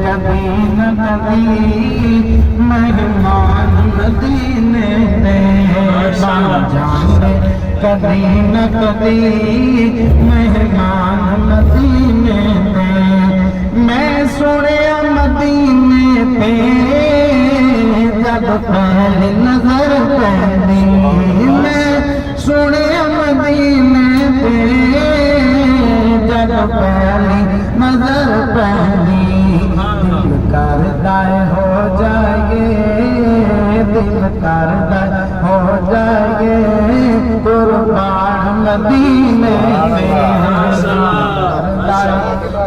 کبھی نہ کبھی مہمان مدینے دے جانے کبھی نہ کبھی مہمان مدینے دے میں سنیا مدینے پہ جب پہلی نظر پہلی میں سنیا مدینے پہ جب پہلی نظر پہلی دل کرتا ہو جائے دل کرتا ہو جائے قربان مدینے میں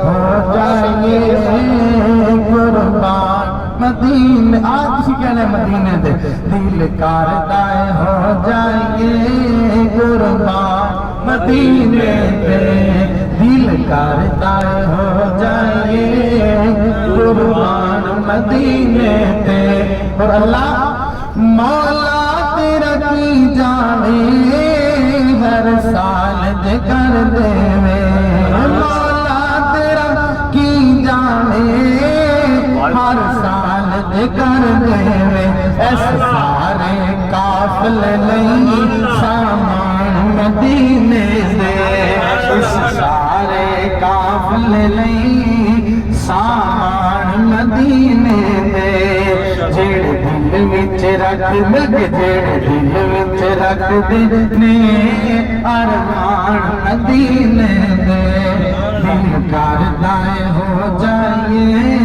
ہو جائے قربان مدینے آج کسی کہنے مدینے دے دل کرتا ہو جائے قربان مدینے دے دل کرتا ہو جائے قربان مدینے دے اور اللہ مولا تیرا کی جانے ہر سال ذکر دے مولا تیرا کی جانے ہر سال ذکر دے اس سارے قافلے نہیں سامان مدینے دے اس سارے قافلے نہیں سامان مدینے دے جڑ دل وچ رکھ دے جڑ دل وچ رکھ دے ارمان مدینے دے دل کرتا ہو جائے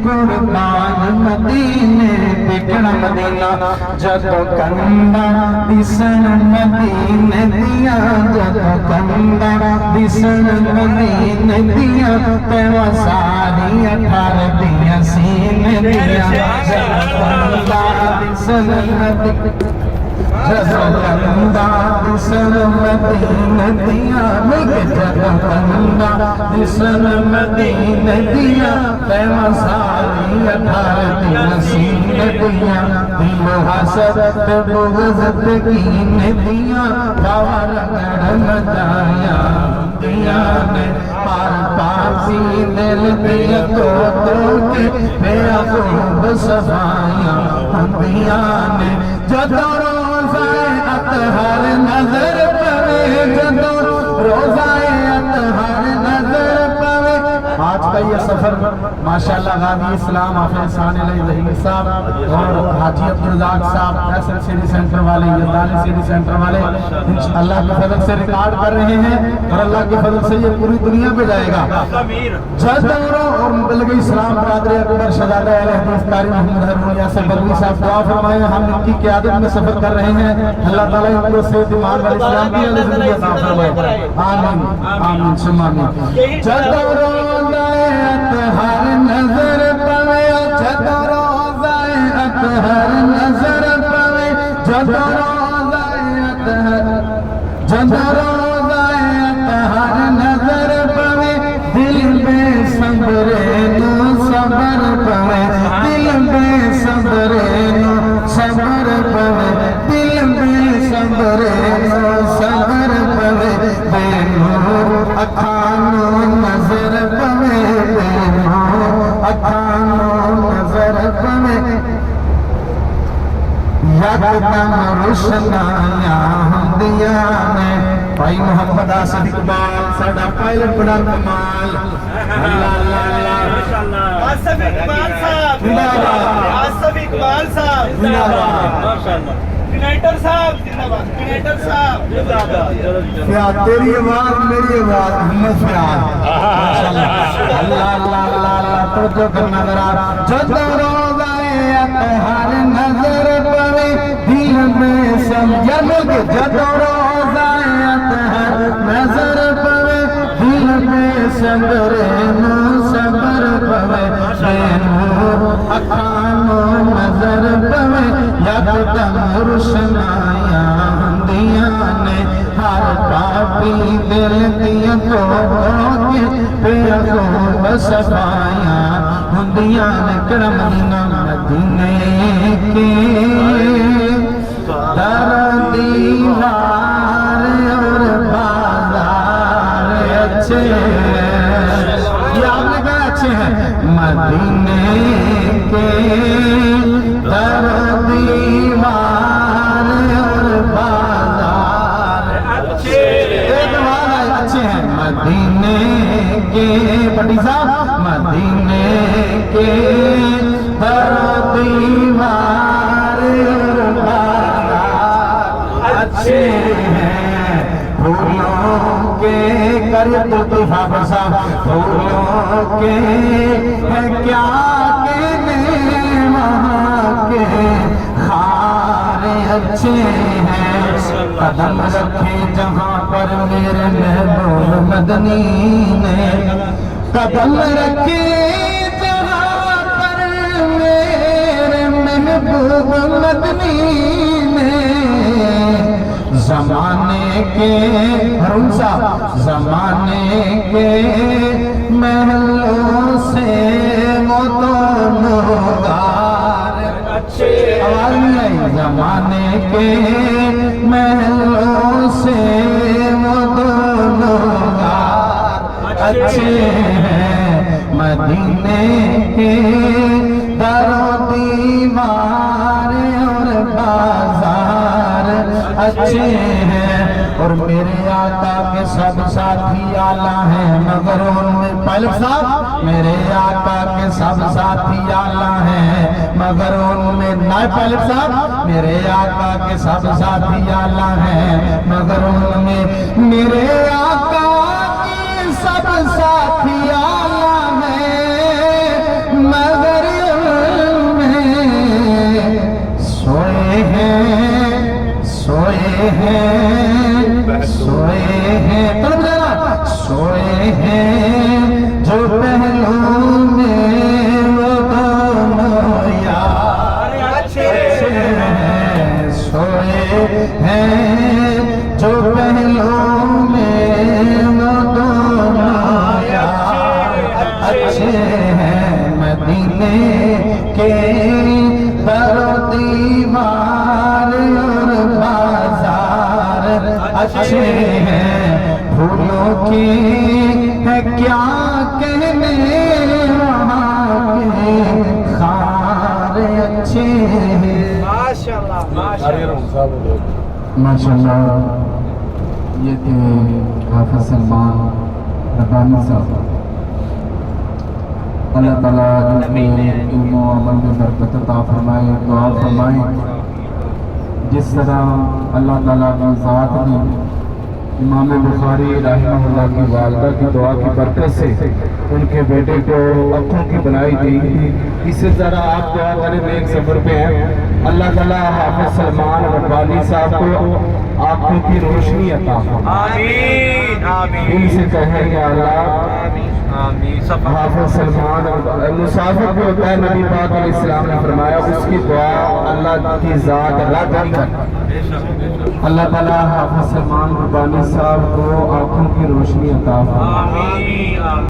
قربان مدینے دیکھنا مدینہ جدو کنڈا دسن مدینے دیا جدو کنڈا دسن مدینے دیا پیوا ساری اٹھار دیا سینے دیا جدو کنڈا دسن مدینے جدو کنڈا دسن مدینے دیا جدو کنڈا دسن مدینے دیا پیوا ساری اٹھار دیا سینے دیا دل حسد بغض کینے دیا باور کرم جایا دیا نے پار پاسی دل دیا تو کے بیا خوب صفایا دیا نے جدو روزہ اطہر نظر پڑے جدو روزہ اطہر نظر پڑے آج کا یہ سفر ماشاءاللہ غازی اسلام حافظ ثانی علیہ ظہیر صاحب اور حاجی عبدالرزاق صاحب ایسر سیڈی سینٹر والے یزدانی سیڈی سینٹر والے اللہ کے فضل سے ریکارڈ کر رہے ہیں اور اللہ کے فضل سے یہ پوری دنیا پہ جائے گا جزدورو اور مبلغ اسلام برادر اکبر شہزادہ اہل حدیث قاری محمد حرمون یاسر بدوی صاحب دعا فرمائے ہم ان کی قیادت میں سفر کر رہے ہیں اللہ تعالیٰ ان کو صحت ایمان والے اسلام کی علیہ زندگی عطا فرمائے آمین آمین ثم آمین جزدورو اطہر نظر پوے جدو روزہ اطہر نظر پوے جدو روزہ اطہر جدو روزہ اطہر نظر پوے دل بے صبر نو صبر پوے دل بے صبر نو صبر پوے دل بے صبر نو صبر پوے بے نور اکھانو نظر پوے اکھانو نظر پوے یکدم روشنایاں ہندیاں نے بھائی محمد آصف اقبال ساڈا پائلٹ بڑا کمال اللہ اللہ اللہ آصف اقبال صاحب آصف اقبال صاحب ماشاءاللہ کنیٹر صاحب زندہ باد کنیٹر صاحب فیاد تیری آواز میری آواز محمد فیاد ماشاءاللہ اللہ اللہ اللہ توجہ کرنا ذرا جدو روزہ اطہر نظر پوے دل میں سمجھن کے جدو روزہ اطہر نظر پوے دل میں صبر نو صبر پوے بے نور اکھانو نظر پوے یکدم روشنایاں ہندیاں نے ہر پاپی دل دیا تو کے پیا کو صفایاں ہندیاں نے کرم مدینے کے در دیوار اور بازار اچھے یہ آپ نے کہا اچھے ہیں مدینے کے در دیوار اور بازار اچھے ہیں مدینے کے پٹی صاحب مدینے کے در دیوار اور بازار اچھے ہیں پھولوں کے کرے تو صاحب پھولوں کے ہے کیا کہنے وہاں کے خار اچھے ہیں قدم رکھے جہاں پر میرے محبوب مدنی نے قدم رکھے جہاں پر میرے محبوب مدنی نے زمانے کے ہرونسا زمانے کے محلوں سے وہ دونوں گار آواز نہیں آئی زمانے کے محلوں سے وہ دونوں گار اچھے ہیں مدینے کے در و دیوار اور بازار اچھے ہیں اور میرے آقا کے سب ساتھی اعلیٰ ہیں مگر ان میں پہلے صاحب میرے آقا کے سب ساتھی اعلیٰ ہیں مگر ان میں نائب پہلے صاحب میرے آقا کے سب ساتھی اعلیٰ ہیں مگر ان میں میرے آقا کے سب ساتھی اعلیٰ ہیں مگر ان میں سوئے ہیں سوئے ہیں طلب جانا سوئے ہیں جو پہلو میں وہ دونوں یار اچھے ہیں سوئے ہیں جو پہلو میں وہ دونوں یار اچھے ہیں مدینے کے در و دیوار اور بازار اچھے ہیں پھولوں کی ہے کیا کہنے وہاں کے خار اچھے ہیں ماشاءاللہ یہ تھے حافظ سلمان ربانی صاحب اللہ تعالیٰ علم و عمل میں برکت عطا فرمائے دعا فرمائے جس طرح اللہ تعالیٰ کی ذات نے امام بخاری رحمہ اللہ کی والدہ کی دعا کی برکت سے ان کے بیٹے کو آنکھوں کی بنائی دی اسی طرح آپ دعا کریں ایک سفر پہ ہیں اللہ تعالیٰ حافظ سلمان ربانی صاحب کو آنکھوں کی روشنی عطا فرمائے آمین ان سے کہیں یا اللہ حافظ سلمان مسافر بھی ہوتا ہے نبی پاک علیہ السلام نے فرمایا اس کی دعا اللہ کی ذات رد نہیں کرتا اللہ تعالیٰ حافظ سلمان ربانی صاحب کو آنکھوں کی روشنی عطا فرمائے